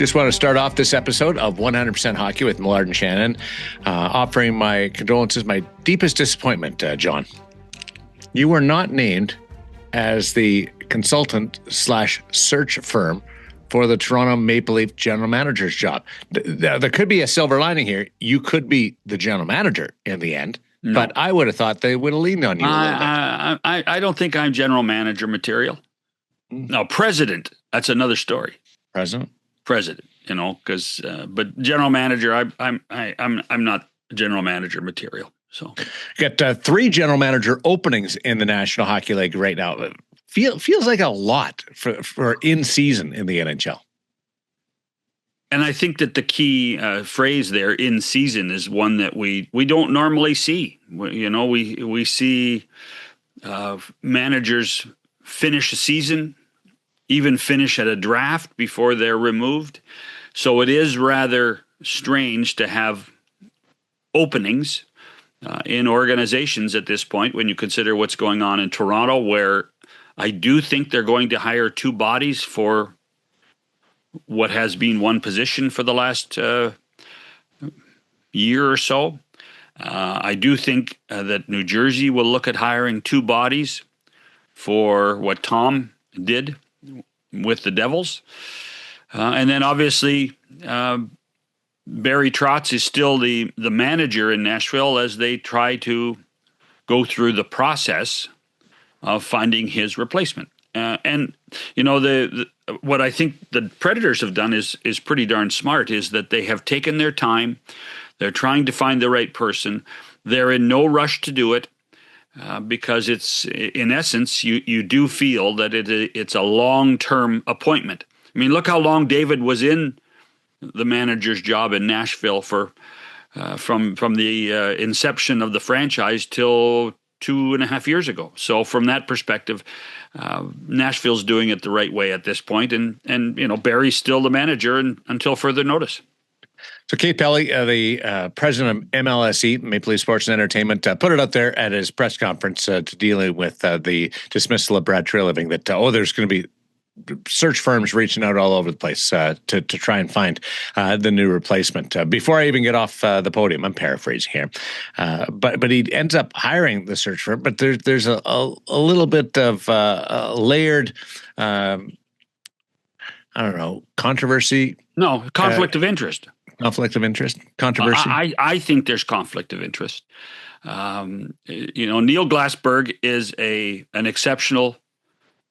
Just want to start off this episode of 100% Hockey with Millard and Shannon, offering my condolences, my deepest disappointment, John. You were not named as the consultant / search firm for the Toronto Maple Leaf general manager's job. There could be a silver lining here. You could be the general manager in the end, but I would have thought they would have leaned on you a little bit. I don't think I'm general manager material. Now, president, that's another story. President, because but general manager, I'm not general manager material. So got 3 general manager openings in the National Hockey League right now. Feels like a lot for in season in the NHL. And I think that the key phrase there, in season, is one that we don't normally see. We see managers finish a season, even finish at a draft before they're removed. So it is rather strange to have openings in organizations at this point when you consider what's going on in Toronto, where I do think they're going to hire 2 bodies for what has been one position for the last year or so. I do think that New Jersey will look at hiring 2 bodies for what Tom did with the Devils. And then obviously Barry Trotz is still the manager in Nashville as they try to go through the process of finding his replacement. And what I think the Predators have done is pretty darn smart, is that they have taken their time. They're trying to find the right person. They're in no rush to do it because it's, in essence, you do feel that it's a long-term appointment. I mean, look how long David was in the manager's job in Nashville for from the inception of the franchise till 2.5 years ago. So from that perspective, Nashville's doing it the right way at this point, and Barry's still the manager until further notice. So Keith Pelly, the president of MLSE, Maple Leaf Sports and Entertainment, put it out there at his press conference to dealing with the dismissal of Brad Treliving that there's going to be search firms reaching out all over the place to try and find the new replacement. Before I even get off the podium, I'm paraphrasing here, but he ends up hiring the search firm. But there's a little bit of layered, controversy. No, conflict of interest. Conflict of interest, controversy. I think there's conflict of interest. Neil Glassberg is an exceptional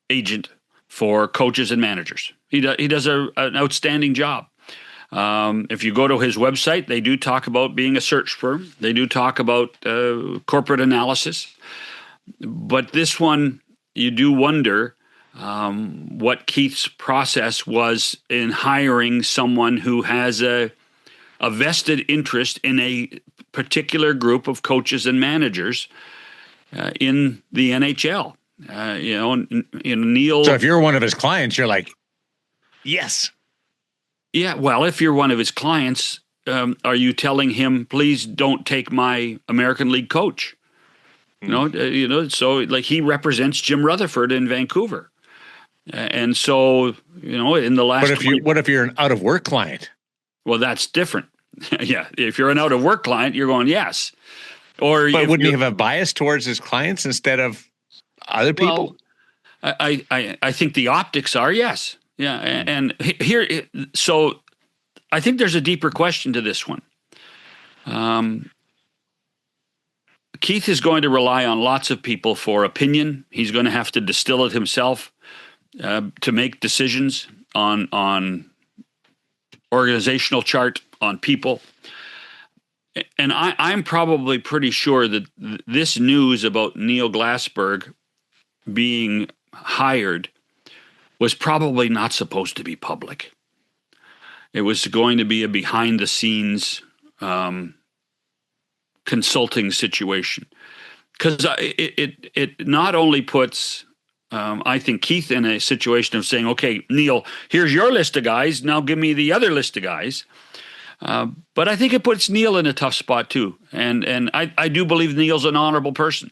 agent for coaches and managers. He does an outstanding job. If you go to his website, they do talk about being a search firm. They do talk about corporate analysis. But this one, you do wonder what Keith's process was in hiring someone who has a vested interest in a particular group of coaches and managers in the NHL. Neil. So if you're one of his clients, you're like, yes. Yeah. Well, if you're one of his clients, are you telling him, please don't take my American League coach? So like he represents Jim Rutherford in Vancouver. And so, in the last. What if you're an out of work client? Well, that's different. Yeah. If you're an out of work client, you're going, yes. But wouldn't he have a bias towards his clients instead of other people? Well, I think the optics are yes. Yeah. And here, so I think there's a deeper question to this one. Keith is going to rely on lots of people for opinion. He's going to have to distill it himself to make decisions on organizational chart, on people. And I'm probably pretty sure that this news about Neil Glassberg being hired was probably not supposed to be public. It was going to be a behind-the-scenes consulting situation. Because it not only puts, I think, Keith in a situation of saying, okay, Neil, here's your list of guys, now give me the other list of guys. But I think it puts Neil in a tough spot too. And I do believe Neil's an honorable person.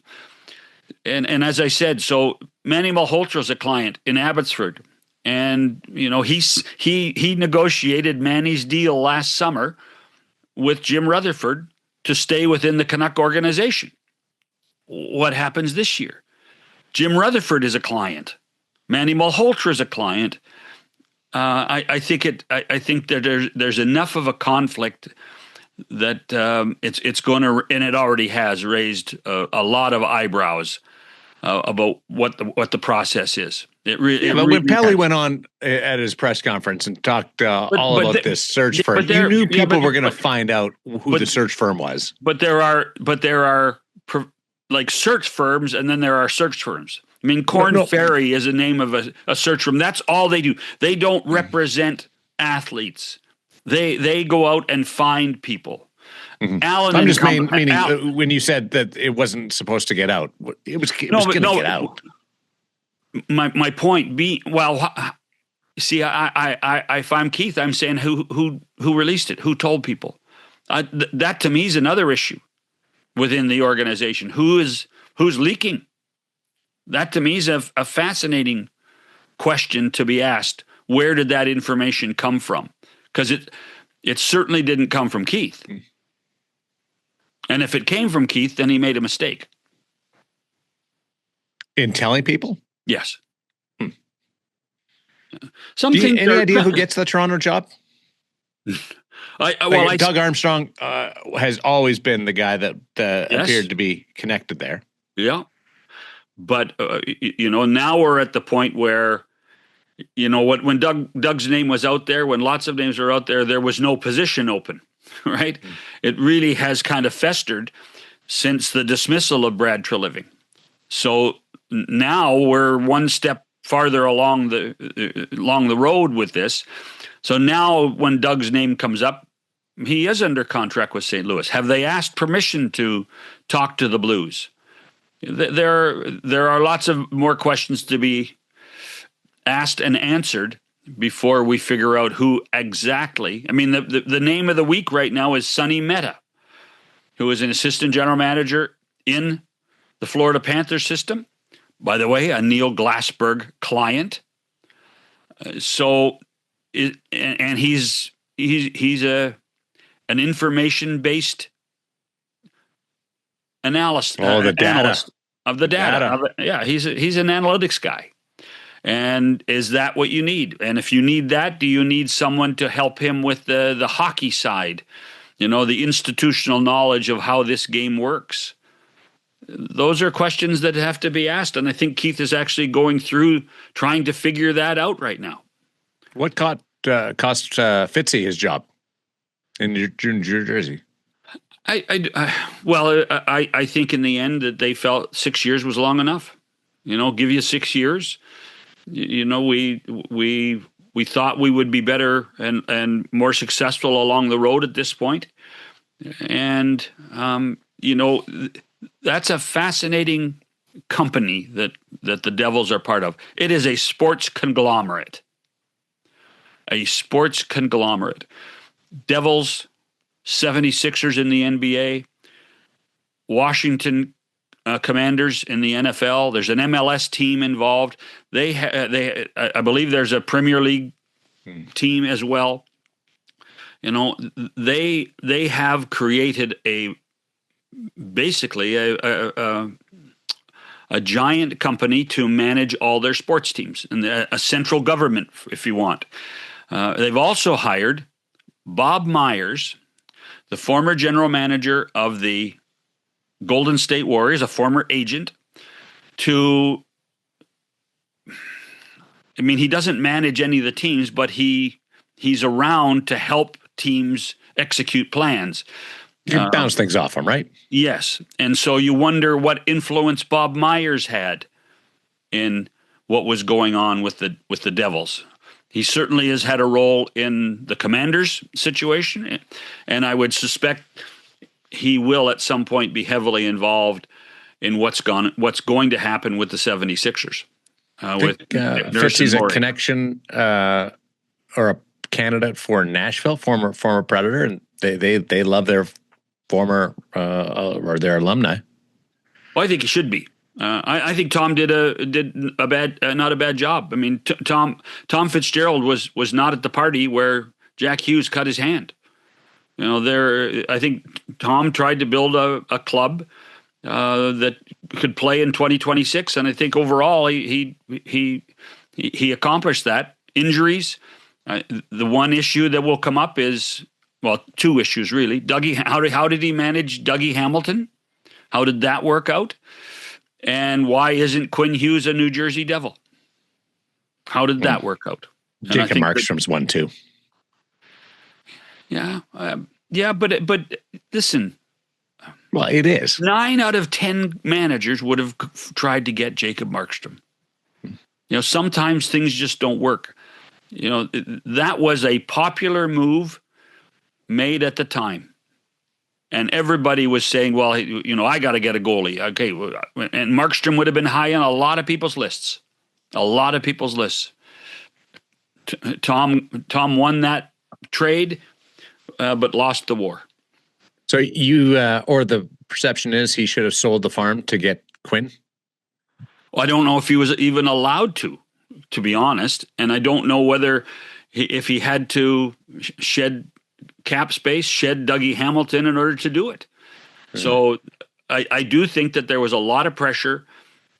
And as I said, so Manny Malhotra is a client in Abbotsford. And he negotiated Manny's deal last summer with Jim Rutherford to stay within the Canuck organization. What happens this year? Jim Rutherford is a client. Manny Malhotra is a client. I think that there's enough of a conflict that it's going to, and it already has raised a lot of eyebrows about what the process is. But when Pelly went on at his press conference and talked all about this search firm, you knew people were going to find out who the search firm was. But there are like search firms, and then there are search firms. I mean, Korn Ferry is the name of a search firm. That's all they do. They don't represent athletes. They go out and find people. Mm-hmm. I'm just meaning when you said that it wasn't supposed to get out, it was going to get out. My point being, see, if I'm Keith, I'm saying who released it, who told people. That to me is another issue within the organization. Who's leaking? That to me is a fascinating question to be asked. Where did that information come from? Because it certainly didn't come from Keith. And if it came from Keith, then he made a mistake. In telling people? Yes. Any idea who gets the Toronto job? Doug Armstrong has always been the guy that appeared to be connected there. Yeah. But, now we're at the point where, when Doug's name was out there, when lots of names were out there, there was no position open, right? Mm-hmm. It really has kind of festered since the dismissal of Brad Treliving. So now we're one step farther along the road with this. So now when Doug's name comes up, he is under contract with St. Louis. Have they asked permission to talk to the Blues? There are lots of more questions to be asked and answered before we figure out who exactly. I mean, the name of the week right now is Sonny Mehta, who is an assistant general manager in the Florida Panthers system. By the way, a Neil Glassberg client. And he's an information-based analyst. The data. Analyst of the data. He's an analytics guy. And is that what you need? And if you need that, do you need someone to help him with the hockey side? The institutional knowledge of how this game works. Those are questions that have to be asked. And I think Keith is actually going through trying to figure that out right now. What cost Fitzy his job in New Jersey? I think in the end that they felt 6 years was long enough. Give you 6 years. We thought we would be better and more successful along the road at this point. And, that's a fascinating company that the Devils are part of. It is a sports conglomerate. Devils, 76ers in the NBA, Washington Commanders in the NFL. There's an MLS team involved. I believe there's a Premier League team as well. They have created basically a giant company to manage all their sports teams, and a central government, if you want. They've also hired Bob Myers, the former general manager of the Golden State Warriors, a former agent, he doesn't manage any of the teams, but he's around to help teams execute plans. You bounce things off him, right? Yes. And so you wonder what influence Bob Myers had in what was going on with the Devils. He certainly has had a role in the Commanders situation, and I would suspect he will at some point be heavily involved in what's going to happen with the 76ers. Fitzy's a connection or a candidate for Nashville, former Predator, and they love their former or their alumni. Well, I think he should be. I think Tom did a bad not a bad job. I mean, Tom Fitzgerald was not at the party where Jack Hughes cut his hand. I think Tom tried to build a club that could play in 2026, and I think overall he accomplished that. Injuries, the one issue that will come up is, well, two issues really. How did he manage Dougie Hamilton? How did that work out? And why isn't Quinn Hughes a New Jersey Devil? How did that work out? Jacob Markstrom's one too. Yeah, but listen. Well, it is. 9 out of 10 managers would have tried to get Jacob Markstrom. Sometimes things just don't work. That was a popular move made at the time. And everybody was saying, well, I got to get a goalie. Okay. And Markstrom would have been high on a lot of people's lists. Tom won that trade, but lost the war. So or the perception is he should have sold the farm to get Quinn? Well, I don't know if he was even allowed to be honest. And I don't know whether if he had to shed cap space, shed Dougie Hamilton in order to do it. So I do think that there was a lot of pressure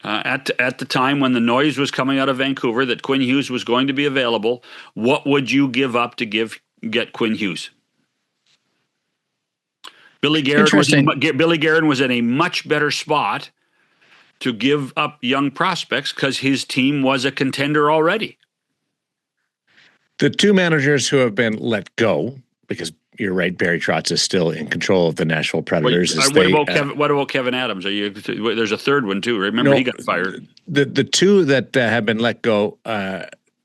at the time when the noise was coming out of Vancouver that Quinn Hughes was going to be available. What would you give up to get Quinn Hughes? Billy Guerin was in a much better spot to give up young prospects because his team was a contender already. The two managers who have been let go, because you're right, Barry Trotz is still in control of the Nashville Predators. What about Kevin Adams? There's a third one too. Remember, he got fired. The two that have been let go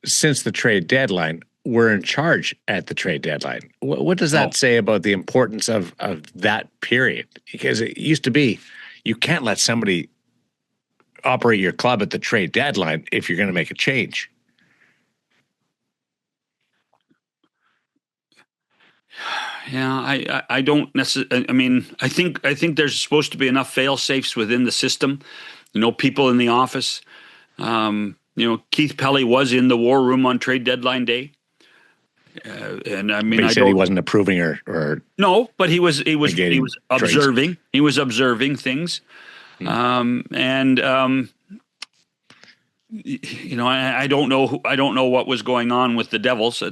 since the trade deadline were in charge at the trade deadline. What does that say about the importance of that period? Because it used to be you can't let somebody operate your club at the trade deadline if you're going to make a change. Yeah, I don't necessarily. I mean, I think there's supposed to be enough fail safes within the system. People in the office. Keith Pelly was in the war room on trade deadline day, and I mean, but he said he wasn't approving or no, but he was observing. Trades. He was observing things, I don't know what was going on with the Devils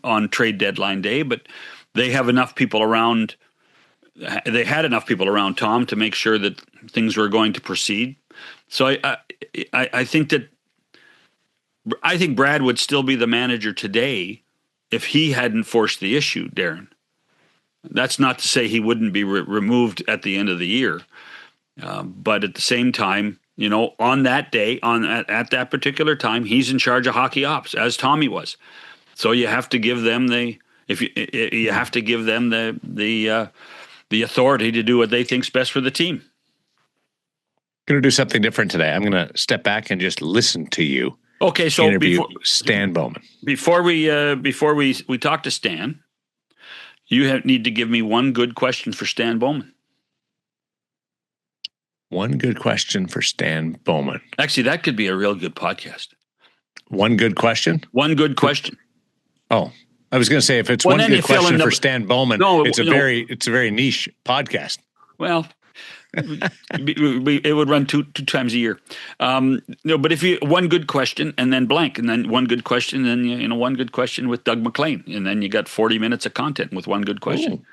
on trade deadline day, but they have enough people around. They had enough people around Tom to make sure that things were going to proceed. So I think Brad would still be the manager today if he hadn't forced the issue, Darren. That's not to say he wouldn't be removed at the end of the year, but at the same time, on that day, at that particular time, he's in charge of hockey ops, as Tommy was. So you have to give them the authority to do what they think's best for the team. I'm going to do something different today. I'm going to step back and just listen to you. Okay, so interview Stan Bowman. Before we talk to Stan, you need to give me one good question for Stan Bowman. One good question for Stan Bowman. Actually, that could be a real good podcast. One good question? One good question. Oh, I was going to say if it's one good question for Stan Bowman, it's a very niche podcast. Well, it would run two times a year. But if you one good question and then blank, and then one good question, and then one good question with Doug McLean, and then you got 40 minutes of content with one good question. Ooh.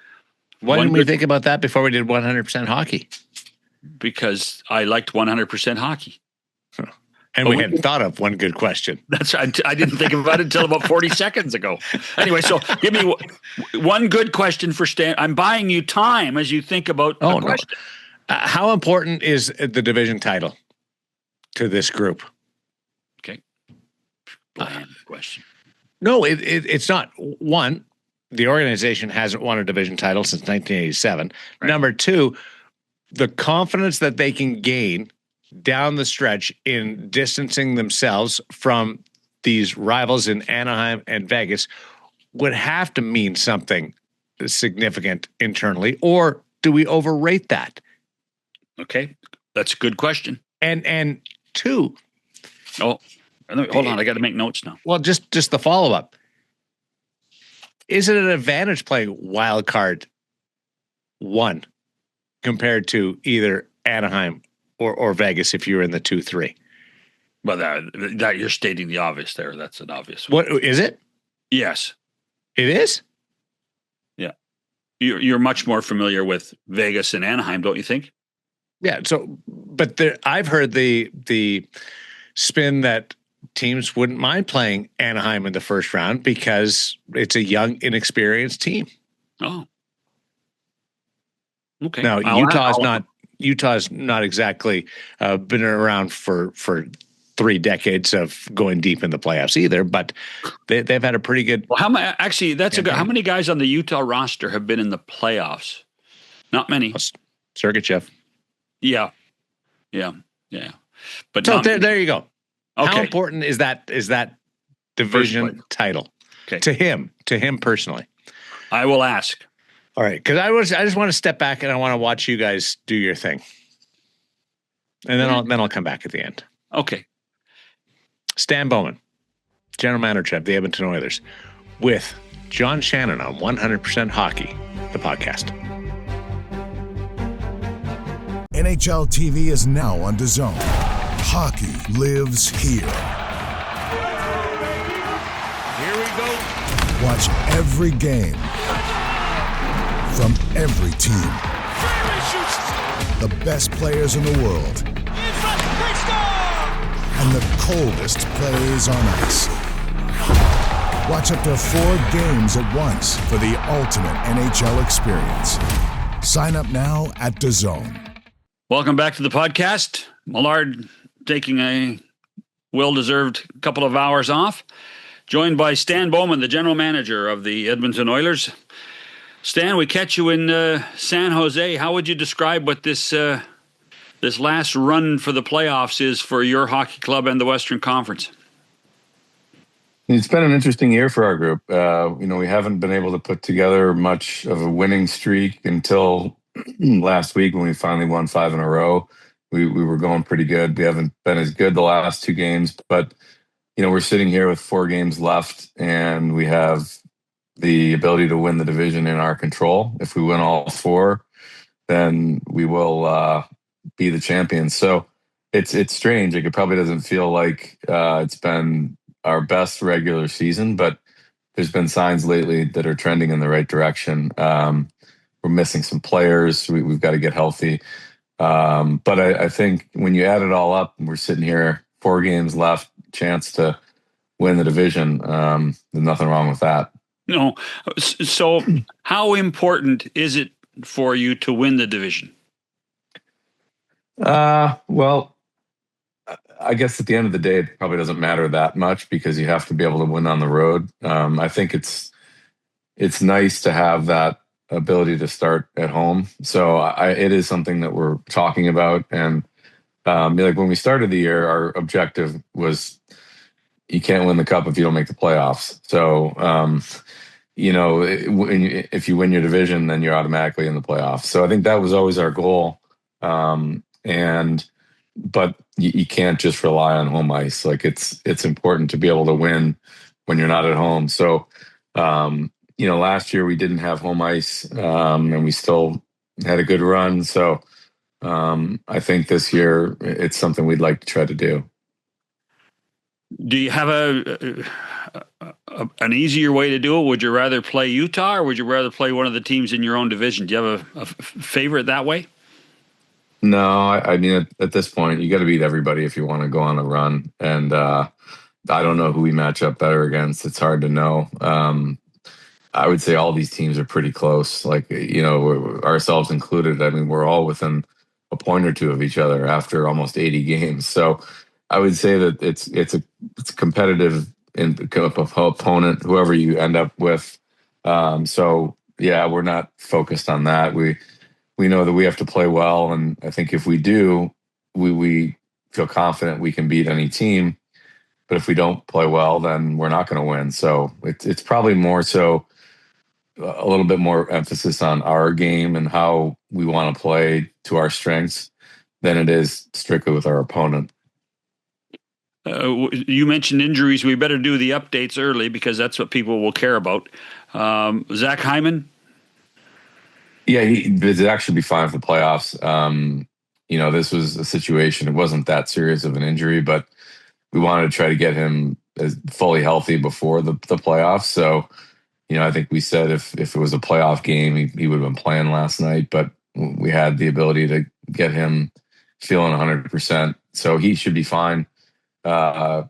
Why didn't we think about that before we did 100% hockey? Because I liked 100% hockey. Huh. And we hadn't thought of one good question. I didn't think about it until about 40 seconds ago. Anyway, so give me one good question for Stan. I'm buying you time as you think about a question. No. How important is the division title to this group? Okay. Bland question. No, it's not. One, the organization hasn't won a division title since 1987. Right. Number two, the confidence that they can gain down the stretch in distancing themselves from these rivals in Anaheim and Vegas would have to mean something significant internally, or do we overrate that? Okay, that's a good question. And two. Oh, hold on. I got to make notes now. Well, just the follow-up. Is it an advantage playing wild card 1 compared to either Anaheim or Vegas if you're in the 2-3? Well, that you're stating the obvious there. That's an obvious one. What is it? Yes. It is? Yeah. You're much more familiar with Vegas and Anaheim, don't you think? Yeah. So, but I've heard the spin that teams wouldn't mind playing Anaheim in the first round because it's a young, inexperienced team. Oh. Okay. Now, Utah's not exactly been around for 3 decades of going deep in the playoffs either, but they've had a pretty good. Well, how many guys on the Utah roster have been in the playoffs? Not many. Sergachev. Yeah. But so there you go. Okay. How important is that division title to him personally? I will ask. All right, because I just want to step back and I want to watch you guys do your thing, and then I'll come back at the end. Okay. Stan Bowman, general manager of the Edmonton Oilers, with John Shannon on 100% Hockey, the podcast. NHL TV is now on DAZN. Hockey lives here. Here we go. Watch every game from every team. The best players in the world. And the coldest plays on ice. Watch up to 4 games at once for the ultimate NHL experience. Sign up now at DAZN. Welcome back to the podcast. Millard taking a well-deserved couple of hours off, joined by Stan Bowman, the general manager of the Edmonton Oilers. Stan, we catch you in San Jose. How would you describe what this last run for the playoffs is for your hockey club and the Western Conference? It's been an interesting year for our group. We haven't been able to put together much of a winning streak until last week when we finally won 5 in a row. We were going pretty good. We haven't been as good the last 2 games, but we're sitting here with 4 games left, and we have the ability to win the division in our control. If we win all 4, then we will be the champions. So it's strange. It probably doesn't feel like it's been our best regular season, but there's been signs lately that are trending in the right direction. We're missing some players. We've got to get healthy. But I think when you add it all up, we're sitting here 4 games left, chance to win the division. There's nothing wrong with that. No. So how important is it for you to win the division? Well, I guess at the end of the day, it probably doesn't matter that much because you have to be able to win on the road. I think it's nice to have that ability to start at home. So it is something that we're talking about. And like when we started the year, our objective was you can't win the cup if you don't make the playoffs. So, if you win your division, then you're automatically in the playoffs. So I think that was always our goal. But you can't just rely on home ice. Like it's important to be able to win when you're not at home. So, last year we didn't have home ice, and we still had a good run. So, I think this year it's something we'd like to try to do. Do you have an easier way to do it? Would you rather play Utah or would you rather play one of the teams in your own division? Do you have a favorite that way? No, I mean, at this point, you got to beat everybody if you want to go on a run. And I don't know who we match up better against. It's hard to know. I would say all these teams are pretty close, like, ourselves included. I mean, we're all within a point or 2 of each other after almost 80 games. So I would say that it's a competitive opponent, whoever you end up with. So yeah, we're not focused on that. We know that we have to play well, and I think if we do, we feel confident we can beat any team. But if we don't play well, then we're not going to win. So it's probably more so a little bit more emphasis on our game and how we want to play to our strengths than it is strictly with our opponent. You mentioned injuries. We better do the updates early because that's what people will care about. Zach Hyman? Yeah, he'd actually be fine for the playoffs. This was a situation. It wasn't that serious of an injury, but we wanted to try to get him as fully healthy before the playoffs. So, I think we said if it was a playoff game, he would have been playing last night, but we had the ability to get him feeling 100%. So he should be fine. Will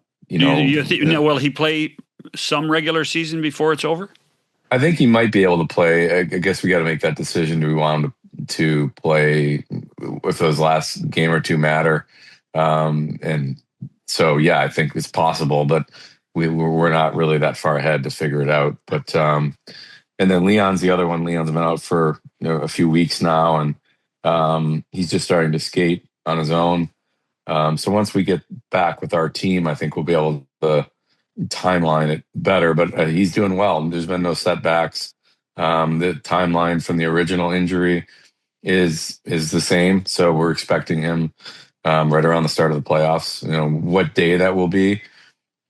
he play some regular season before it's over? I think he might be able to play. I guess we got to make that decision. Do we want him to play if those last game or two matter? And so, yeah, I think it's possible, but we're not really that far ahead to figure it out. But and then Leon's the other one. Leon's been out for a few weeks now, and he's just starting to skate on his own. So once we get back with our team, I think we'll be able to timeline it better. But he's doing well. There's been no setbacks. The timeline from the original injury is the same. So we're expecting him right around the start of the playoffs. What day that will be,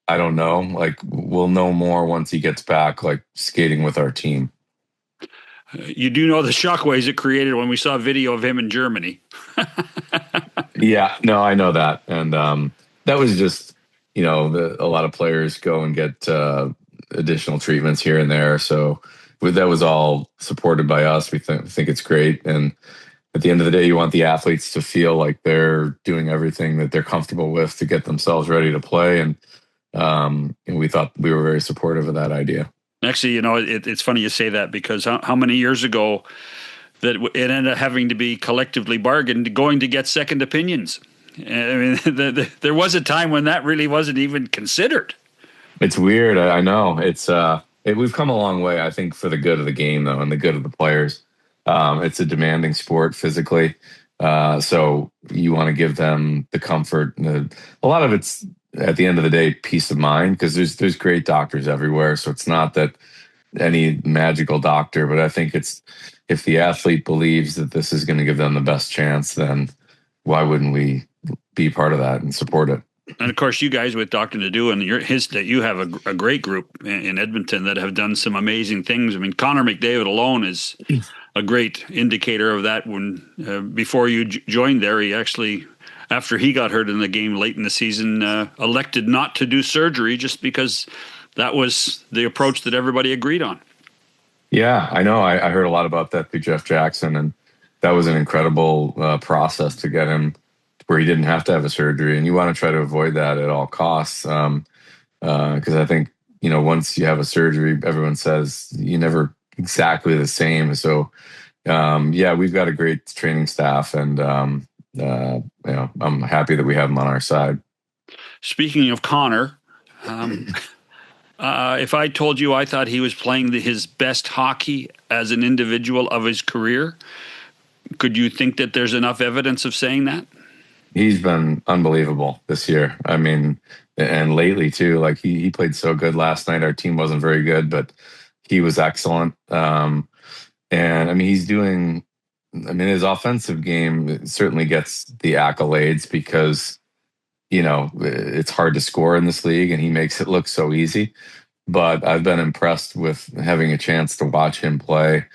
I don't know. Like, we'll know more once he gets back, like skating with our team. You do know the shockwaves it created when we saw a video of him in Germany. Yeah, no, I know that. And that was just, a lot of players go and get additional treatments here and there. So that was all supported by us. We think it's great. And at the end of the day, you want the athletes to feel like they're doing everything that they're comfortable with to get themselves ready to play. And we thought we were very supportive of that idea. Actually, it's funny you say that because how many years ago that it ended up having to be collectively bargained going to get second opinions. I mean, there was a time when that really wasn't even considered. It's weird. I know. We've come a long way, I think, for the good of the game, though, and the good of the players. It's a demanding sport physically. So you want to give them the comfort. A lot of it's, at the end of the day, peace of mind, because there's great doctors everywhere. So it's not that any magical doctor, but I think it's, if the athlete believes that this is going to give them the best chance, then why wouldn't we be part of that and support it? And of course, you guys with Dr. Nadeau and you have a great group in Edmonton that have done some amazing things. I mean, Connor McDavid alone is a great indicator of that. When before you joined there, he actually, after he got hurt in the game late in the season, elected not to do surgery just because that was the approach that everybody agreed on. Yeah, I know. I heard a lot about that through Jeff Jackson, and that was an incredible process to get him where he didn't have to have a surgery. And you want to try to avoid that at all costs, because I think, once you have a surgery, everyone says you're never exactly the same. So, we've got a great training staff, and I'm happy that we have him on our side. Speaking of Connor, if I told you I thought he was playing his best hockey as an individual of his career, could you think that there's enough evidence of saying that? He's been unbelievable this year. I mean, and lately too. Like he played so good last night. Our team wasn't very good, but he was excellent. And I mean, his offensive game certainly gets the accolades because, it's hard to score in this league, and he makes it look so easy. But I've been impressed with having a chance to watch him play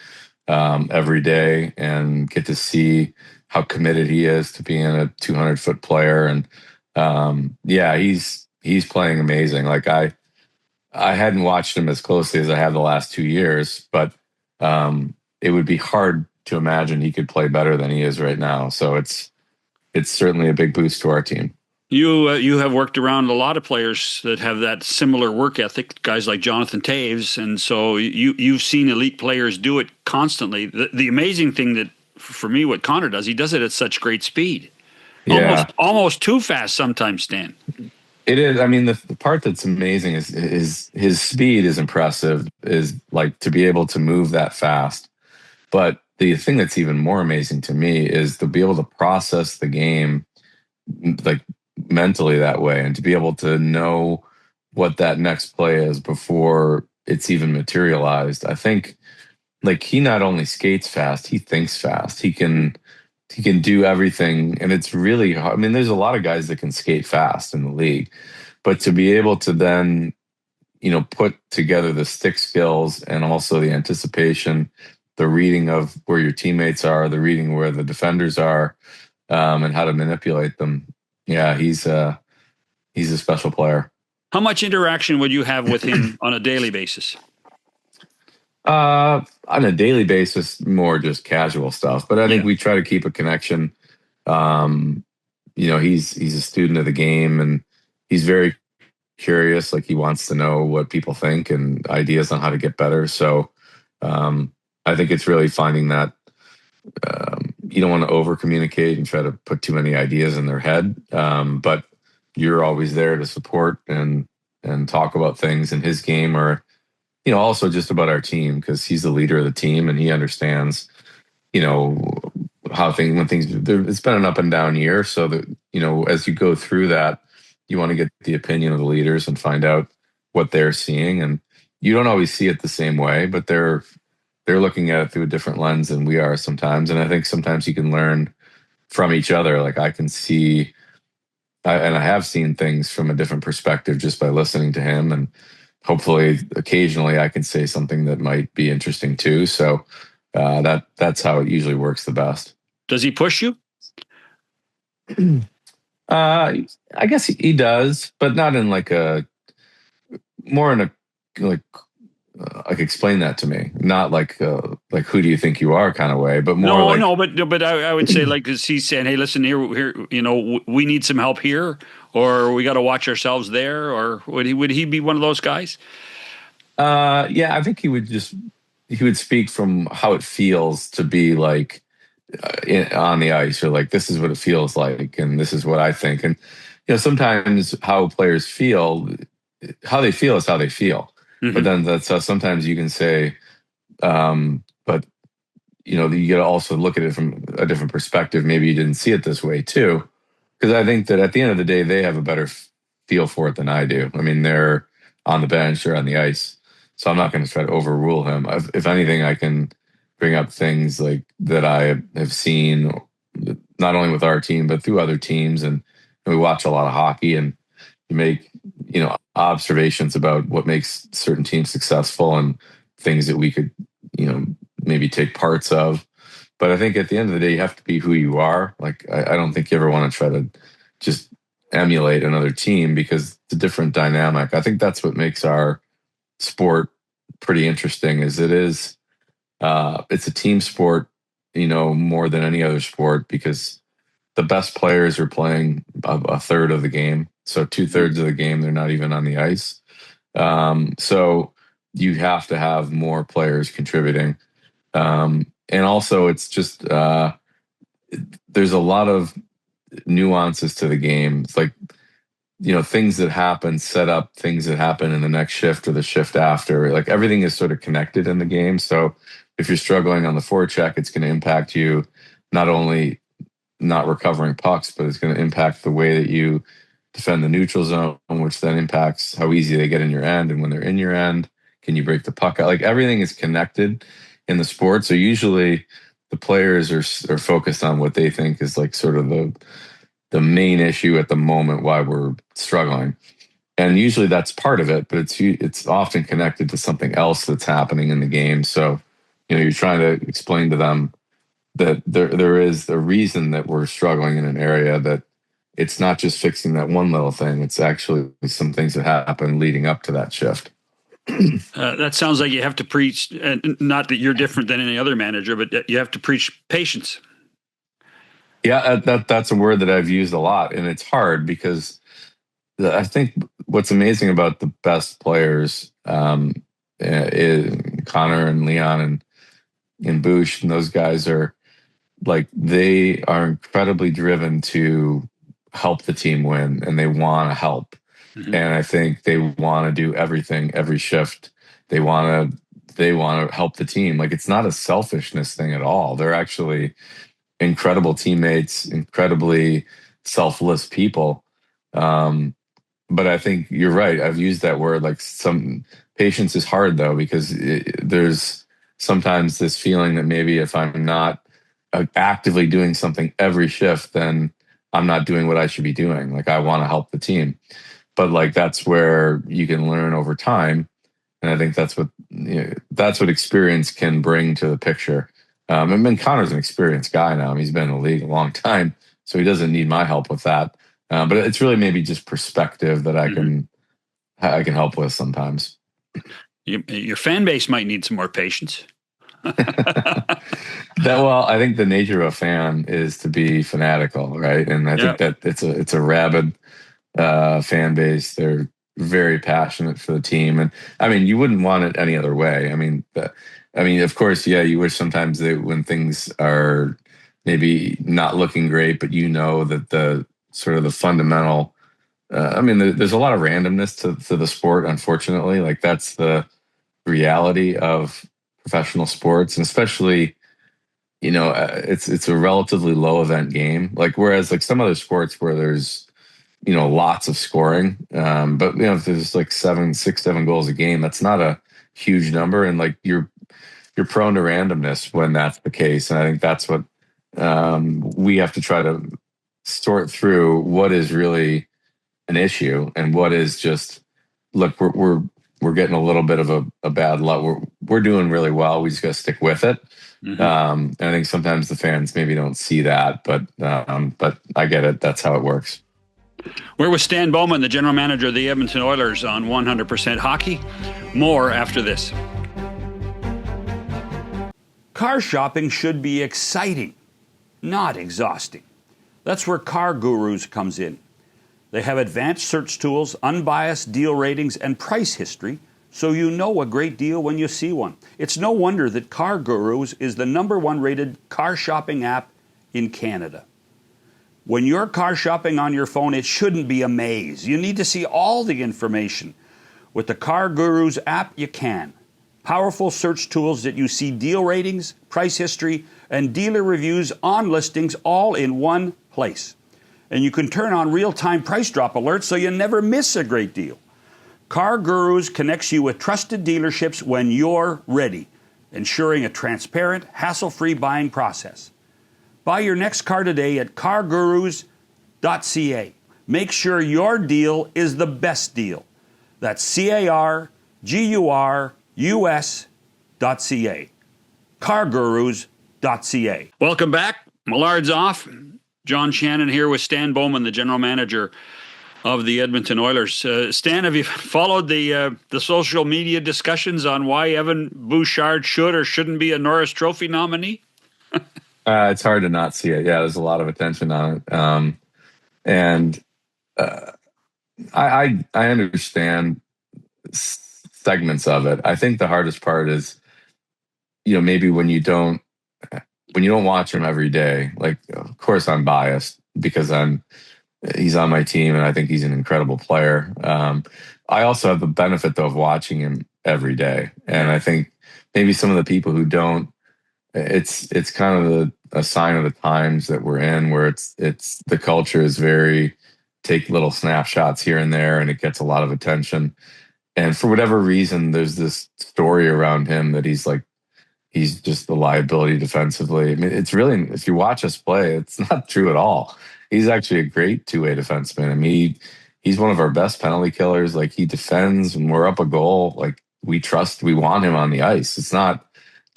every day and get to see how committed he is to being a 200-foot player. And he's playing amazing. Like I hadn't watched him as closely as I have the last 2 years, but it would be hard to imagine he could play better than he is right now. So it's certainly a big boost to our team. You have worked around a lot of players that have that similar work ethic, guys like Jonathan Toews, and so you've seen elite players do it constantly. The amazing thing that, for me, what Connor does, he does it at such great speed. Yeah. Almost too fast sometimes, Stan. It is. I mean, the part that's amazing is his speed is impressive, is like to be able to move that fast. But the thing that's even more amazing to me is to be able to process the game like mentally that way, and to be able to know what that next play is before it's even materialized. I think like he not only skates fast, he thinks fast. He can he can do everything, and it's really hard. I mean, there's a lot of guys that can skate fast in the league, but to be able to then, put together the stick skills and also the anticipation, the reading of where your teammates are, the reading where the defenders are, and how to manipulate them. Yeah, he's a special player. How much interaction would you have with him on a daily basis? On a daily basis, more just casual stuff. But I think we try to keep a connection. He's a student of the game, and he's very curious. Like, he wants to know what people think and ideas on how to get better. So I think it's really finding that you don't want to over communicate and try to put too many ideas in their head. But you're always there to support and talk about things in his game, or also just about our team, because he's the leader of the team and he understands, how it's been an up and down year. So that, as you go through that, you want to get the opinion of the leaders and find out what they're seeing. And you don't always see it the same way, but they're looking at it through a different lens than we are sometimes. And I think sometimes you can learn from each other. Like, I can see, and I have seen things from a different perspective just by listening to him, and hopefully occasionally I can say something that might be interesting too. So that's how it usually works the best. Does he push you? I guess he does, but not in like explain that to me. Not like who do you think you are kind of way, but more but I would say, like, is he saying, hey, listen, here, we need some help here, or we got to watch ourselves there, or would he be one of those guys? Yeah, I think he would speak from how it feels to be like on the ice, or like, this is what it feels like, and this is what I think. And sometimes how players feel, how they feel is how they feel. Mm-hmm. But then that's sometimes you can say, but you got to also look at it from a different perspective. Maybe you didn't see it this way too, because I think that at the end of the day, they have a better feel for it than I do. I mean, they're on the bench or on the ice, so I'm not going to try to overrule him. If anything, I can bring up things like that I have seen, not only with our team but through other teams, and we watch a lot of hockey, and you make observations about what makes certain teams successful and things that we could maybe take parts of. But I think at the end of the day, you have to be who you are. Like, I don't think you ever want to try to just emulate another team, because it's a different dynamic. I think that's what makes our sport pretty interesting, is it's a team sport, more than any other sport, because the best players are playing a third of the game. So 2/3 of the game, they're not even on the ice. So you have to have more players contributing. And also, it's just, there's a lot of nuances to the game. It's like, things that happen, set up things that happen in the next shift or the shift after. Like, everything is sort of connected in the game. So if you're struggling on the forecheck, it's going to impact you, not only not recovering pucks, but it's going to impact the way that you defend the neutral zone, which then impacts how easy they get in your end. And when they're in your end, can you break the puck out? Like, everything is connected in the sport. So usually the players are focused on what they think is like sort of the main issue at the moment why we're struggling. And usually that's part of it, but it's often connected to something else that's happening in the game. So, you're trying to explain to them that there is a reason that we're struggling in an area, that it's not just fixing that one little thing. It's actually some things that happen leading up to that shift. That sounds like you have to preach, and not that you're different than any other manager, but you have to preach patience. Yeah, that's a word that I've used a lot, and it's hard because I think what's amazing about the best players, is Connor and Leon and Bush, and those guys are like, they are incredibly driven to help the team win, and they want to help. Mm-hmm. And I think they want to do everything, every shift. They want to help the team. Like, it's not a selfishness thing at all. They're actually incredible teammates, incredibly selfless people. But I think you're right. I've used that word. Like, some patience is hard though, because there's sometimes this feeling that maybe if I'm not actively doing something every shift, then I'm not doing what I should be doing. Like, I want to help the team, but like, that's where you can learn over time. And I think that's what experience can bring to the picture. And Connor's an experienced guy now. He's been in the league a long time, so he doesn't need my help with that. But it's really maybe just perspective that I can help with sometimes. Your fan base might need some more patience. I think the nature of a fan is to be fanatical, right? And I think that it's a rabid fan base. They're very passionate for the team, and I mean, you wouldn't want it any other way. I mean, of course, yeah, you wish sometimes when things are maybe not looking great, but that the sort of the fundamental. There's a lot of randomness to the sport, unfortunately. Like, that's the reality of professional sports, and especially, it's a relatively low event game. Like, whereas like some other sports where there's lots of scoring, but if there's like 7 goals a game, that's not a huge number, and like you're prone to randomness when that's the case. And I think that's what we have to try to sort through, what is really an issue and what is just, look, we're getting a little bit of a bad luck. We're doing really well. We just got to stick with it. Mm-hmm. And I think sometimes the fans maybe don't see that, but I get it. That's how it works. We're with Stan Bowman, the general manager of the Edmonton Oilers, on 100% Hockey. More after this. Car shopping should be exciting, not exhausting. That's where Car Gurus comes in. They have advanced search tools, unbiased deal ratings, and price history, so you know a great deal when you see one. It's no wonder that Car Gurus is the #1 rated car shopping app in Canada. When you're car shopping on your phone, it shouldn't be a maze. You need to see all the information. With the Car Gurus app, you can. Powerful search tools that you see deal ratings, price history, and dealer reviews on listings all in one place. And you can turn on real-time price drop alerts so you never miss a great deal. Car Gurus connects you with trusted dealerships when you're ready, ensuring a transparent, hassle-free buying process. Buy your next car today at cargurus.ca. Make sure your deal is the best deal. That's cargurus.ca. cargurus.ca. Welcome back. Millard's off. John Shannon here with Stan Bowman, the general manager of the Edmonton Oilers. Stan, have you followed the social media discussions on why Evan Bouchard should or shouldn't be a Norris Trophy nominee? It's hard to not see it. Yeah, there's a lot of attention on it. And I understand segments of it. I think the hardest part is, maybe when you don't watch him every day. Like, of course I'm biased because he's on my team and I think he's an incredible player. I also have the benefit though of watching him every day. And I think maybe some of the people who don't, it's kind of a sign of the times that we're in, where it's the culture is very take little snapshots here and there, and it gets a lot of attention. And for whatever reason, there's this story around him that he's just the liability defensively. I mean, it's really, if you watch us play, it's not true at all. He's actually a great two-way defenseman. I mean, he's one of our best penalty killers. Like, he defends when we're up a goal. Like, we want him on the ice. It's not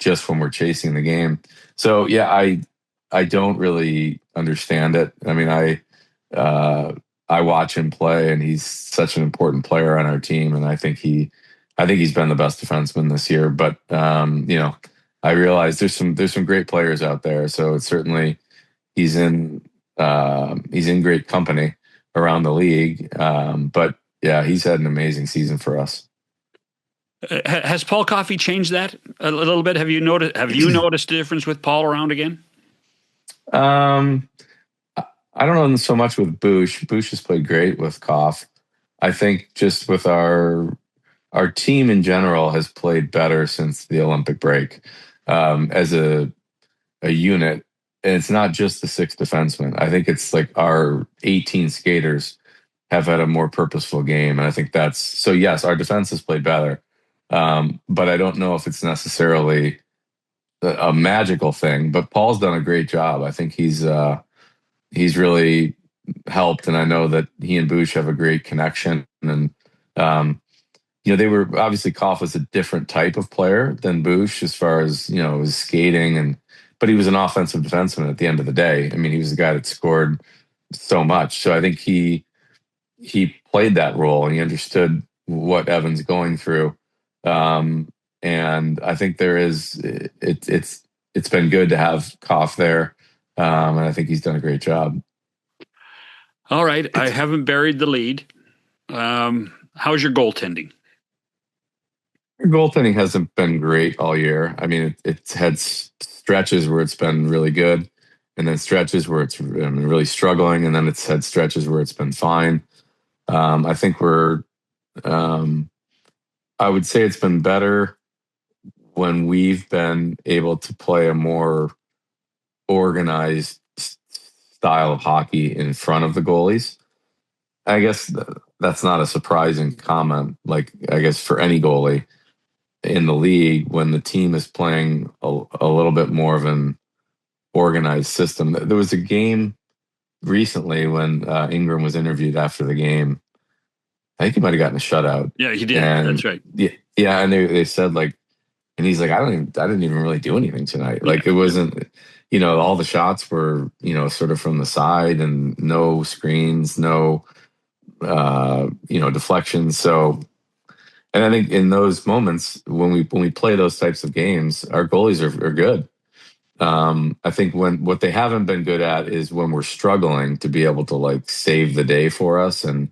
just when we're chasing the game. So yeah, I don't really understand it. I mean, I watch him play, and he's such an important player on our team, and I think he's been the best defenseman this year. But I realize there's some great players out there. So it's certainly he's in great company around the league. But yeah, he's had an amazing season for us. Has Paul Coffey changed that a little bit? Have you noticed a difference with Paul around again? I don't know so much with Boosh. Boosh has played great with Coff. I think just with our team in general has played better since the Olympic break as a unit. And it's not just the 6 defensemen. I think it's like our 18 skaters have had a more purposeful game. And I think so yes, our defense has played better. But I don't know if it's necessarily a magical thing. But Paul's done a great job. I think he's really helped, and I know that he and Bush have a great connection. And they were obviously Koff was a different type of player than Bush as far as his skating, but he was an offensive defenseman at the end of the day. I mean, he was the guy that scored so much. So I think he played that role and he understood what Evan's going through. And I think it's been good to have Koff there. And I think he's done a great job. All right. I haven't buried the lead. How's your goaltending? Your goaltending hasn't been great all year. I mean, it's had stretches where it's been really good, and then stretches where it's been really struggling, and then it's had stretches where it's been fine. I think I would say it's been better when we've been able to play a more organized style of hockey in front of the goalies. I guess that's not a surprising comment. Like, I guess for any goalie in the league, when the team is playing a little bit more of an organized system. There was a game recently when Ingram was interviewed after the game. I think he might have gotten a shutout. Yeah, he did. That's right. Yeah, and they said and he's like, I didn't even really do anything tonight. Like, it wasn't, all the shots were, sort of from the side and no screens, no, deflections. So, and I think in those moments when we play those types of games, our goalies are good. I think what they haven't been good at is when we're struggling to be able to save the day for us and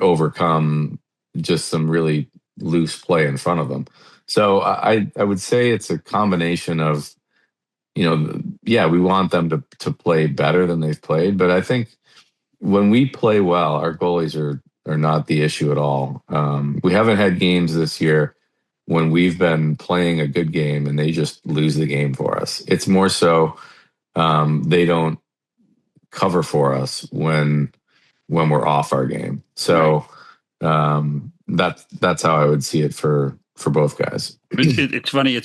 overcome just some really loose play in front of them. So I would say it's a combination of, we want them to play better than they've played. But I think when we play well, our goalies are not the issue at all. We haven't had games this year when we've been playing a good game and they just lose the game for us. It's more so they don't cover for us when we're off our game. So that's how I would see it for both guys. It's funny.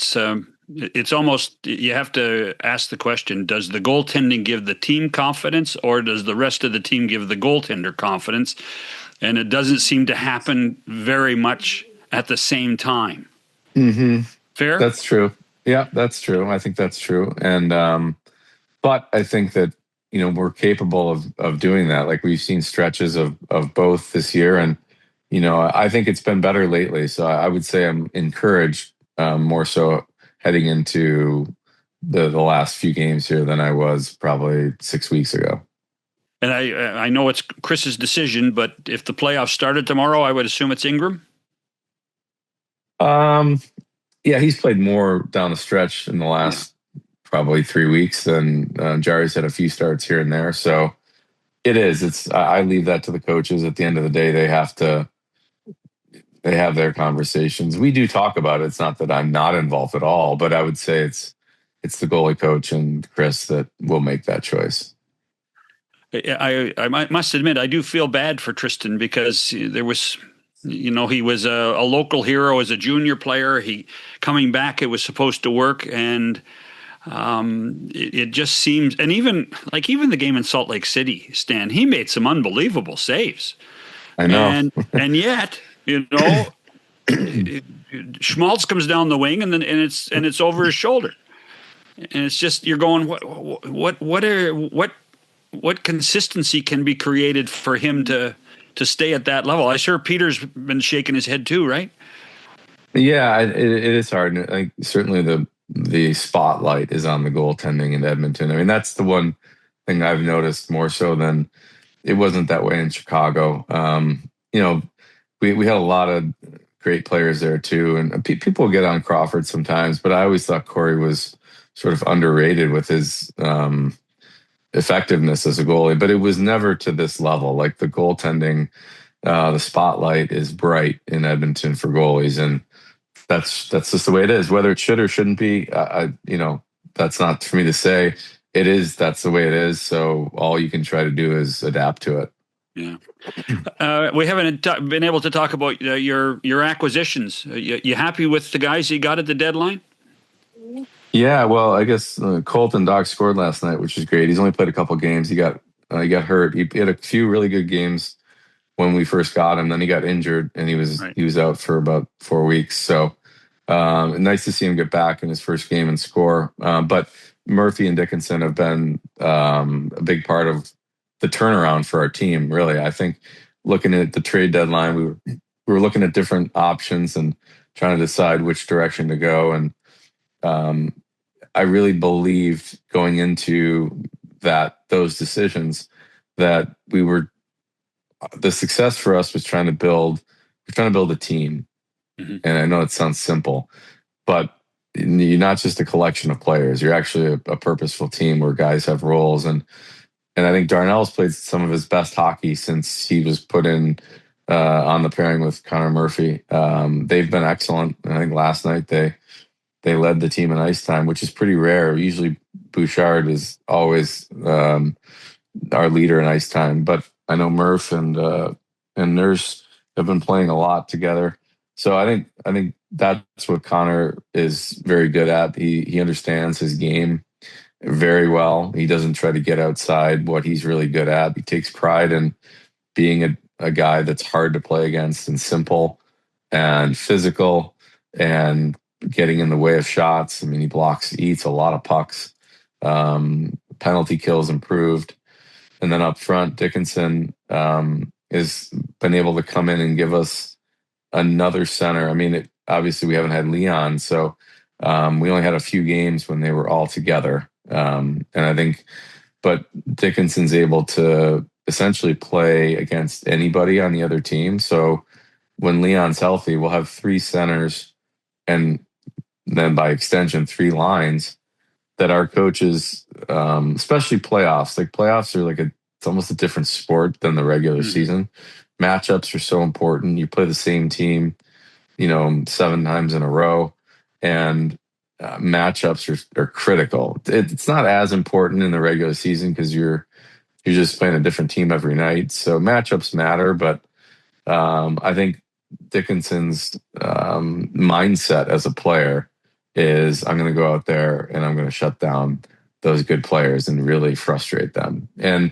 It's almost, you have to ask the question, does the goaltending give the team confidence or does the rest of the team give the goaltender confidence? And it doesn't seem to happen very much at the same time. Mm-hmm. Fair? That's true. Yeah, that's true. I think that's true. And but I think that we're capable of doing that. Like, we've seen stretches of both this year, and I think it's been better lately. So I would say I'm encouraged more so heading into the last few games here than I was probably 6 weeks ago. And I know it's Chris's decision, but if the playoffs started tomorrow, I would assume it's Ingram. Yeah, he's played more down the stretch in the last probably 3 weeks than Jari's had a few starts here and there. So it is. I leave that to the coaches. At the end of the day, they have their conversations. We do talk about it. It's not that I'm not involved at all, but I would say it's the goalie coach and Chris that will make that choice. I must admit, I do feel bad for Tristan because there was, he was a local hero as a junior player. He coming back, it was supposed to work, and it just seems, and even the game in Salt Lake City, Stan, he made some unbelievable saves. I know, and yet, Schmaltz comes down the wing, and it's over his shoulder, and it's just, you're going, what consistency can be created for him to stay at that level? I'm sure Peter's been shaking his head too, right? Yeah, it is hard. Certainly the spotlight is on the goaltending in Edmonton. I mean, that's the one thing I've noticed more so than it wasn't that way in Chicago. We had a lot of great players there too, and people get on Crawford sometimes, but I always thought Corey was sort of underrated with his effectiveness as a goalie, but it was never to this level. Like, the goaltending, the spotlight is bright in Edmonton for goalies, and that's just the way it is. Whether it should or shouldn't be, that's not for me to say. It is. That's the way it is. So all you can try to do is adapt to it. Yeah. We haven't been able to talk about your acquisitions. You happy with the guys you got at the deadline? Yeah, well, I guess Colton Dog scored last night, which is great. He's only played a couple games. He got hurt. He had a few really good games when we first got him. Then he got injured, and he was Right. he was out for about 4 weeks. So nice to see him get back in his first game and score. But Murphy and Dickinson have been a big part of the turnaround for our team. Really, I think looking at the trade deadline, we were looking at different options and trying to decide which direction to go. And um, I really believed going into those decisions that the success for us was trying to build a team. Mm-hmm. And I know it sounds simple, but you're not just a collection of players. You're actually a purposeful team where guys have roles. And I think Darnell's played some of his best hockey since he was put in on the pairing with Connor Murphy. They've been excellent. I think last night they led the team in ice time, which is pretty rare. Usually Bouchard is always our leader in ice time, but I know Murph and Nurse have been playing a lot together. So I think that's what Connor is very good at. He understands his game very well. He doesn't try to get outside what he's really good at. He takes pride in being a guy that's hard to play against and simple and physical and getting in the way of shots. I mean, he eats a lot of pucks. Penalty kills improved. And then up front, Dickinson has been able to come in and give us another center. I mean, obviously we haven't had Leon, so we only had a few games when they were all together. And I think, but Dickinson's able to essentially play against anybody on the other team. So when Leon's healthy, we'll have three centers and then by extension, three lines that our coaches, especially playoffs, like playoffs are it's almost a different sport than the regular season. Matchups are so important. You play the same team, 7 times in a row, and matchups are critical. It's not as important in the regular season because you're just playing a different team every night. So matchups matter, but I think Dickinson's mindset as a player is I'm going to go out there and I'm going to shut down those good players and really frustrate them. And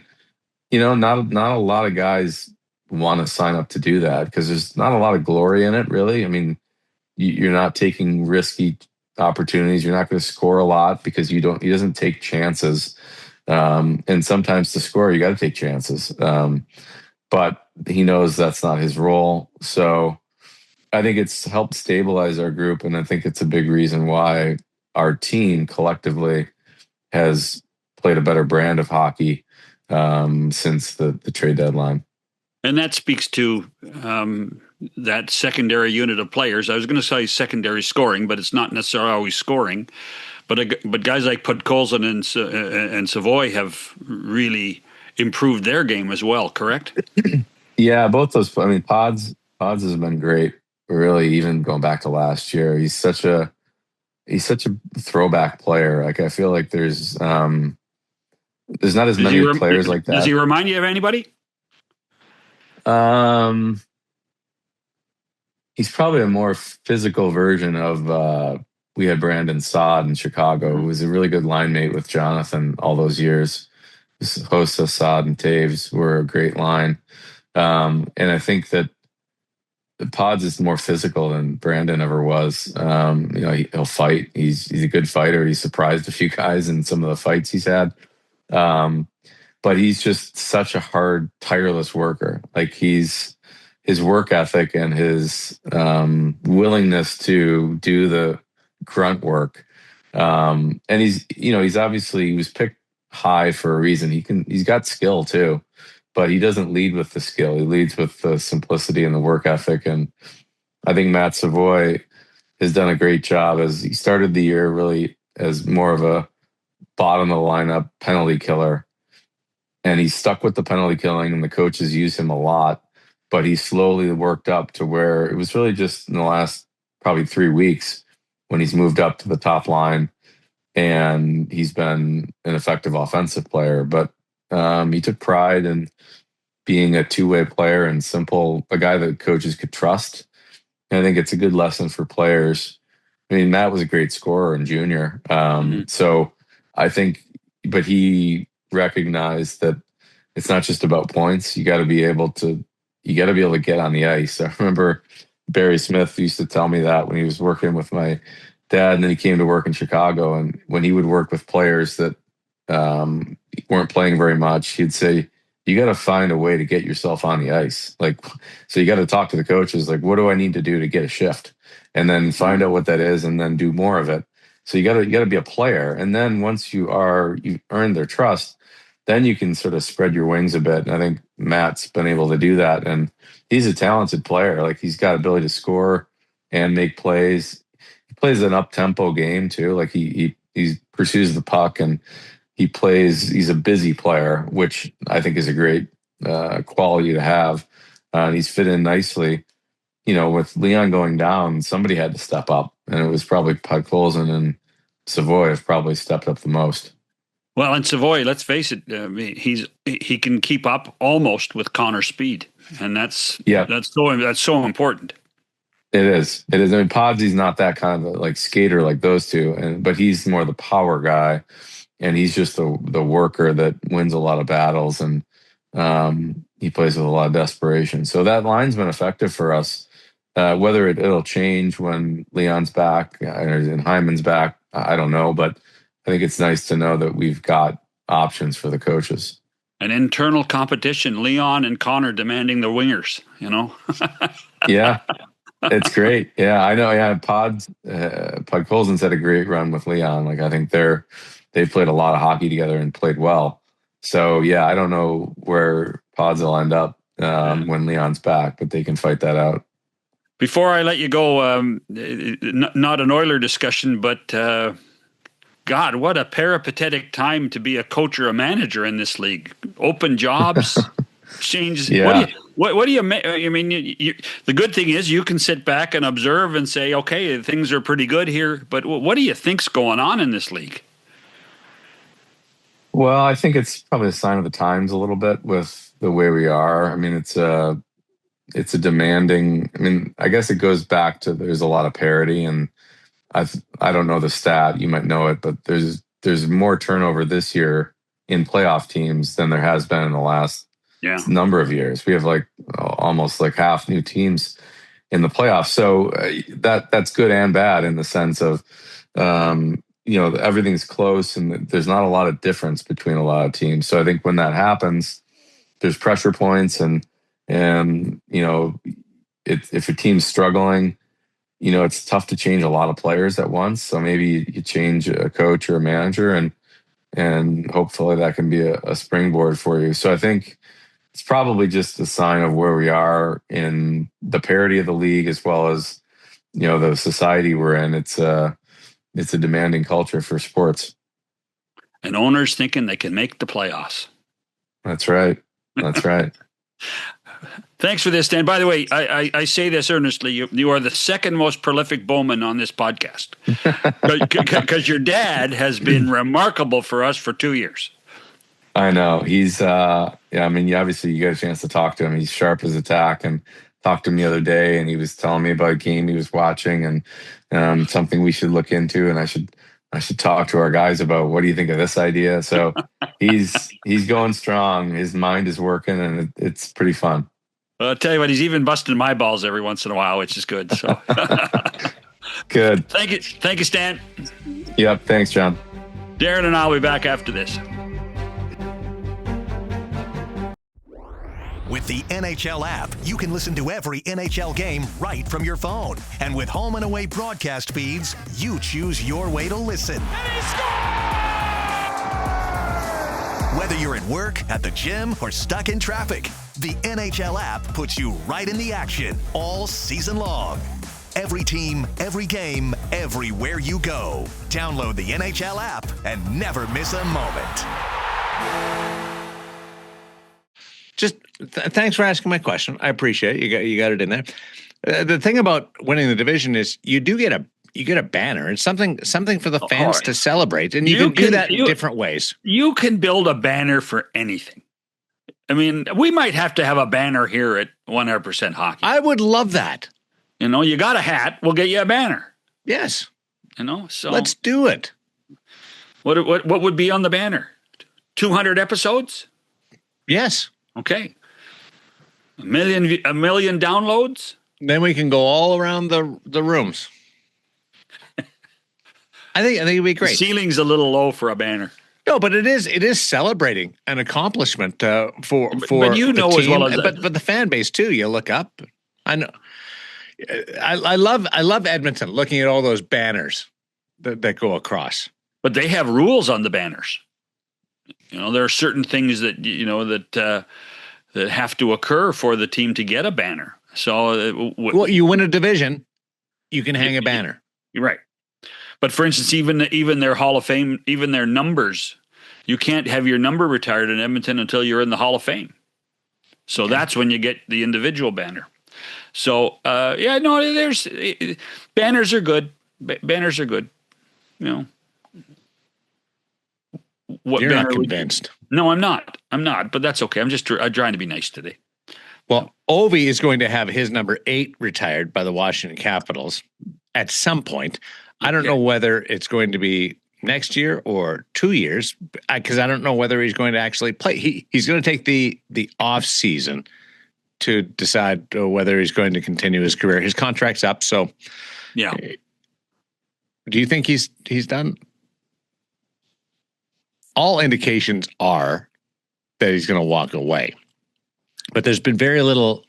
not a lot of guys want to sign up to do that because there's not a lot of glory in it, really. I mean, you're not taking risky opportunities. You're not going to score a lot because he doesn't take chances. And sometimes to score, you got to take chances. But he knows that's not his role. So I think it's helped stabilize our group. And I think it's a big reason why our team collectively has played a better brand of hockey since the trade deadline. And that speaks to that secondary unit of players. I was going to say secondary scoring, but it's not necessarily always scoring. But guys like Podkolzin and Savoy have really improved their game as well, correct? Yeah, both those. I mean, Pods has been great. Really, even going back to last year, he's such a throwback player. Like I feel like there's not as many players like that. Does he remind you of anybody? He's probably a more physical version of we had Brandon Saad in Chicago, who was a really good line mate with Jonathan all those years. Hossa, Saad, and Taves were a great line. And I think that Pods is more physical than Brandon ever was. He'll fight. He's a good fighter. He's surprised a few guys in some of the fights he's had. But he's just such a hard, tireless worker. Like his work ethic and his willingness to do the grunt work. And he was picked high for a reason. He's got skill too, but he doesn't lead with the skill. He leads with the simplicity and the work ethic. And I think Matt Savoy has done a great job as he started the year really as more of a bottom of the lineup penalty killer. And he stuck with the penalty killing, and the coaches use him a lot. But he slowly worked up to where it was really just in the last probably 3 weeks when he's moved up to the top line, and he's been an effective offensive player. But he took pride in being a two-way player and simple, a guy that coaches could trust. And I think it's a good lesson for players. I mean, Matt was a great scorer in junior. So I think, but he recognized that it's not just about points. You got to be able to get on the ice. I remember Barry Smith used to tell me that when he was working with my dad, and then he came to work in Chicago. And when he would work with players that weren't playing very much, he'd say, you got to find a way to get yourself on the ice. Like, so you got to talk to the coaches, like, what do I need to do to get a shift? And then find out what that is and then do more of it. So you got to be a player. And then once you've earned their trust, then you can sort of spread your wings a bit. And I think Matt's been able to do that. And he's a talented player. Like, he's got ability to score and make plays. He plays an up-tempo game too. Like, he pursues the puck, and he's a busy player, which I think is a great quality to have. And he's fit in nicely. With Leon going down, somebody had to step up, and it was probably Podkolzin, and Savoy have probably stepped up the most. Well, and Savoy, let's face it, he can keep up almost with Connor's speed, and that's so important. It is. I mean, Podsy's not that kind of like skater like those two, but he's more the power guy, and he's just the worker that wins a lot of battles, and he plays with a lot of desperation. So that line's been effective for us. Whether it'll change when Leon's back and Hyman's back, I don't know, but I think it's nice to know that we've got options for the coaches. An internal competition, Leon and Connor demanding the wingers, Yeah, it's great. Yeah, I know. Yeah, Podkolzin's had a great run with Leon. Like, I think they've played a lot of hockey together and played well. So yeah, I don't know where Pods will end up when Leon's back, but they can fight that out. Before I let you go, not an Oiler discussion, but God, what a peripatetic time to be a coach or a manager in this league. Open jobs, changes. Yeah. What do you I mean, the good thing is you can sit back and observe and say, okay, things are pretty good here. But what do you think's going on in this league? Well, I think it's probably a sign of the times a little bit with the way we are. I mean, it's a demanding. I mean, I guess it goes back to there's a lot of parity, and I don't know the stat. You might know it, but there's more turnover this year in playoff teams than there has been in the last number of years. We have like almost like half new teams in the playoffs. So that's good and bad in the sense of everything's close and there's not a lot of difference between a lot of teams. So I think when that happens, there's pressure points, and if a team's struggling, it's tough to change a lot of players at once. So maybe you change a coach or a manager, and hopefully that can be a springboard for you. So I think it's probably just a sign of where we are in the parity of the league, as well as, the society we're in. It's a demanding culture for sports. And owners thinking they can make the playoffs. That's right. That's right. Thanks for this, Stan. By the way, I say this earnestly. You are the second most prolific Bowman on this podcast, because your dad has been remarkable for us for 2 years. I know. He's, I mean, obviously you get a chance to talk to him. He's sharp as a tack, and talked to him the other day, and he was telling me about a game he was watching, and something we should look into, and I should talk to our guys about, what do you think of this idea? So he's going strong. His mind is working, and it's pretty fun. I'll tell you what, he's even busting my balls every once in a while, which is good. So good. Thank you, Stan. Yep. Thanks, John. Darren and I'll be back after this. With the NHL app, you can listen to every NHL game right from your phone. And with home and away broadcast feeds, you choose your way to listen. And he scores! Whether you're at work, at the gym, or stuck in traffic, the NHL app puts you right in the action all season long. Every team, every game, everywhere you go. Download the NHL app and never miss a moment. Just thanks for asking my question. I appreciate it. You got it in there. The thing about winning the division is you get a banner. It's something for the fans to celebrate, and you can do that in different ways. You can build a banner for anything. I mean, we might have to have a banner here at 100% Hockey. I would love that. You got a hat, we'll get you a banner. Yes. So let's do it. What would be on the banner? 200 episodes? Yes. Okay. A million downloads? Then we can go all around the rooms. I think it'd be great. The ceiling's a little low for a banner. No, but it is celebrating an accomplishment for but you know the team, as well as but the fan base too. You look up. I know. I love Edmonton. Looking at all those banners that go across. But they have rules on the banners. There are certain things that that have to occur for the team to get a banner. So, well, you win a division, you can hang a banner. You're right. But for instance, even their Hall of Fame, even their numbers, you can't have your number retired in Edmonton until you're in the Hall of Fame. So that's when you get the individual banner. So there's banners are good. Banners are good. What You're banner not convinced. No, I'm not. But that's okay. I'm trying to be nice today. Well, Ovi is going to have his number 8 retired by the Washington Capitals at some point. I don't know whether it's going to be next year or 2 years, because I don't know whether he's going to actually play. He's going to take the off season to decide whether he's going to continue his career. His contract's up, so yeah. Do you think he's done? All indications are that he's going to walk away, but there's been very little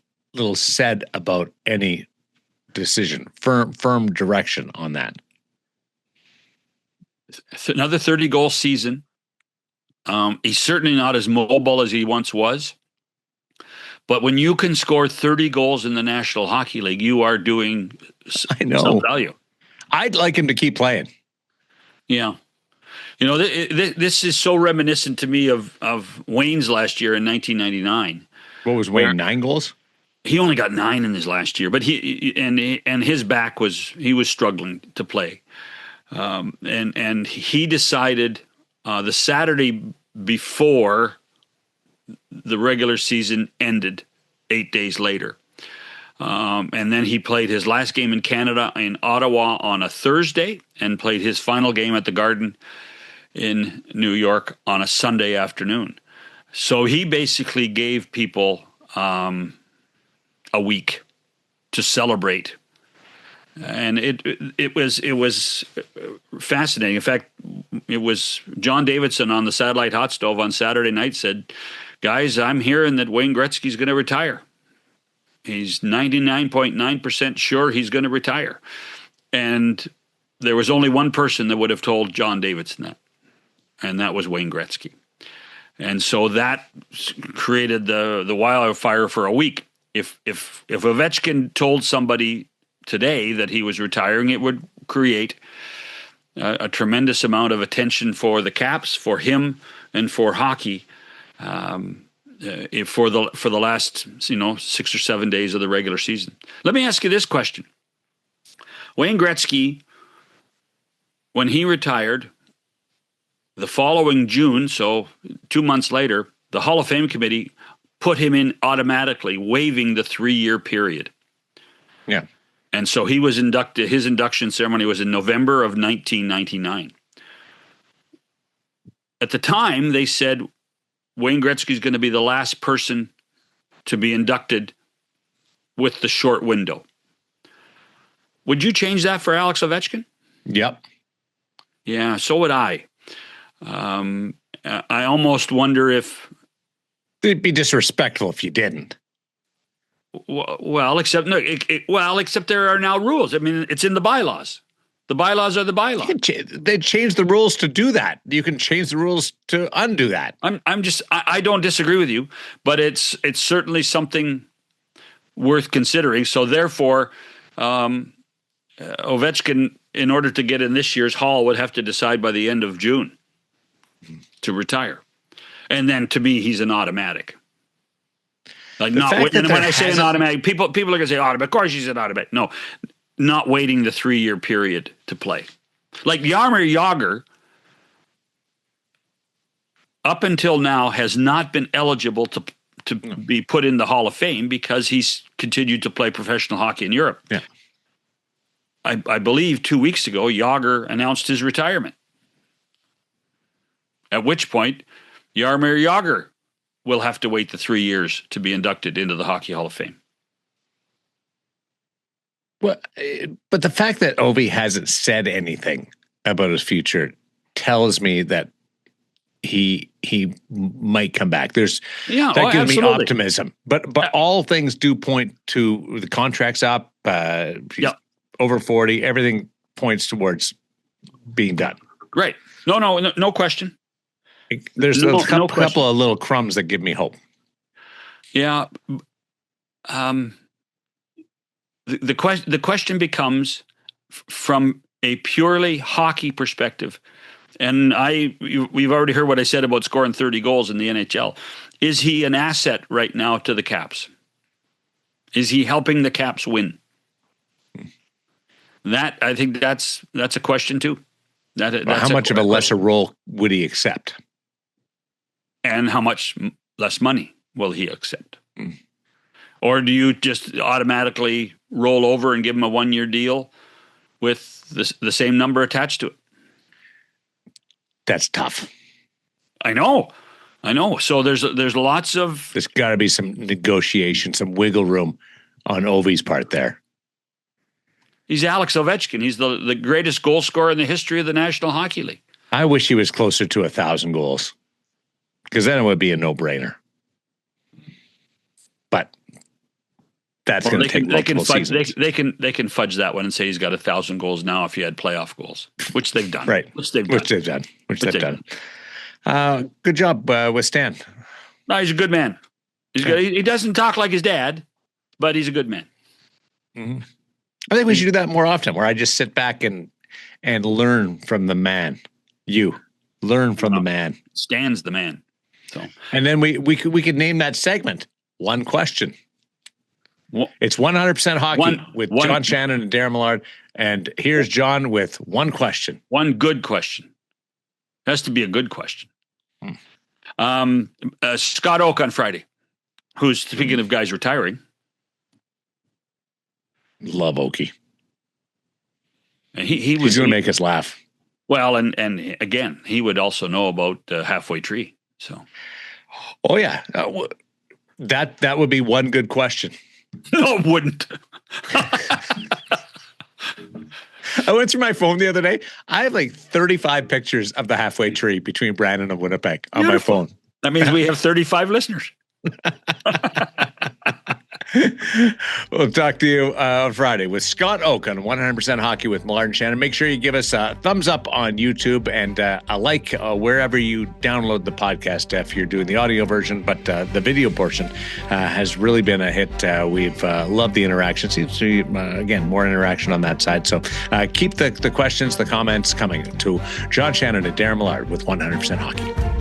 said about any decision, firm direction on that. Another 30-goal season. He's certainly not as mobile as he once was. But when you can score 30 goals in the National Hockey League, you are doing some value. I'd like him to keep playing. Yeah. This is so reminiscent to me of Wayne's last year in 1999. What was Wayne, 9 goals? He only got 9 in his last year, but his back was struggling to play. And he decided the Saturday before the regular season ended, 8 days later. And then he played his last game in Canada in Ottawa on a Thursday and played his final game at the Garden in New York on a Sunday afternoon. So he basically gave people a week to celebrate. And it was fascinating. In fact, it was John Davidson on the Satellite Hot Stove on Saturday night said, "Guys, I'm hearing that Wayne Gretzky's going to retire. He's 99.9% sure he's going to retire." And there was only one person that would have told John Davidson that, and that was Wayne Gretzky. And so that created the wildfire for a week. If Ovechkin told somebody today that he was retiring, it would create a tremendous amount of attention for the Caps, for him, and for hockey for the last 6 or 7 days of the regular season. Let me ask you this question: Wayne Gretzky, when he retired, the following June, so 2 months later, the Hall of Fame committee put him in automatically, waiving the 3-year period. Yeah. And so he was inducted. His induction ceremony was in November of 1999. At the time, they said Wayne Gretzky is going to be the last person to be inducted with the short window. Would you change that for Alex Ovechkin? Yep. Yeah, so would I. I almost wonder if it'd be disrespectful if you didn't. Well, except there are now rules. I mean, it's in the bylaws. The bylaws are the bylaws. They changed the rules to do that. You can change the rules to undo that. I don't disagree with you, but it's certainly something worth considering. So therefore, Ovechkin, in order to get in this year's Hall, would have to decide by the end of June to retire. And then to me, he's an automatic. Like when I say an automatic, people are going to say automatic. Of course, he's an automatic. No, not waiting the 3-year period to play. Like Jaromir Jagr, up until now, has not been eligible to be put in the Hall of Fame because he's continued to play professional hockey in Europe. Yeah. I believe 2 weeks ago, Jágr announced his retirement. At which point, Jaromir Jágr will have to wait the 3 years to be inducted into the Hockey Hall of Fame. Well, but the fact that Ovi hasn't said anything about his future tells me that he might come back. That gives me optimism. But all things do point to the contract's up. He's over 40. Everything points towards being done. Right. No question. There's a couple of little crumbs that give me hope. Yeah. The question becomes, from a purely hockey perspective, and we've already heard what I said about scoring 30 goals in the NHL. Is he an asset right now to the Caps? Is he helping the Caps win? That, I think that's a question too. How much of a lesser role would he accept? And how much less money will he accept? Or do you just automatically roll over and give him a 1-year deal with the same number attached to it? That's tough. I know. So there's lots of... There's got to be some negotiation, some wiggle room on Ovi's part there. He's Alex Ovechkin. He's the greatest goal scorer in the history of the National Hockey League. I wish he was closer to 1,000 goals, because then it would be a no-brainer. But that's going to take multiple seasons. They can fudge that one and say he's got 1,000 goals now if he had playoff goals, which they've done. Right. Which they've done. Good job with Stan. No, he's a good man. He's good. He doesn't talk like his dad, but he's a good man. Mm-hmm. I think we should do that more often, where I just sit back and learn from the man. You learn from the man. Stan's the man. So, and then we could name that segment "One Question." It's 100% hockey with John Shannon and Darren Millard. And here's John with one question. One good question. It has to be a good question. Scott Oak on Friday, who's, speaking of guys retiring. Love Okie. And he's going to make us laugh. Well, and again, he would also know about Halfway Tree. So, oh yeah, that would be one good question. No, it wouldn't. I went through my phone the other day. I have like 35 pictures of the Halfway Tree between Brandon and Winnipeg on my phone. That means we have 35 listeners. We'll talk to you on Friday with Scott Oak on 100% Hockey with Millard and Shannon. Make sure you give us a thumbs up on YouTube and a like wherever you download the podcast if you're doing the audio version. But the video portion has really been a hit. We've loved the interaction. Seems to be, again, more interaction on that side. So keep the questions, the comments coming to John Shannon and Darren Millard with 100% Hockey.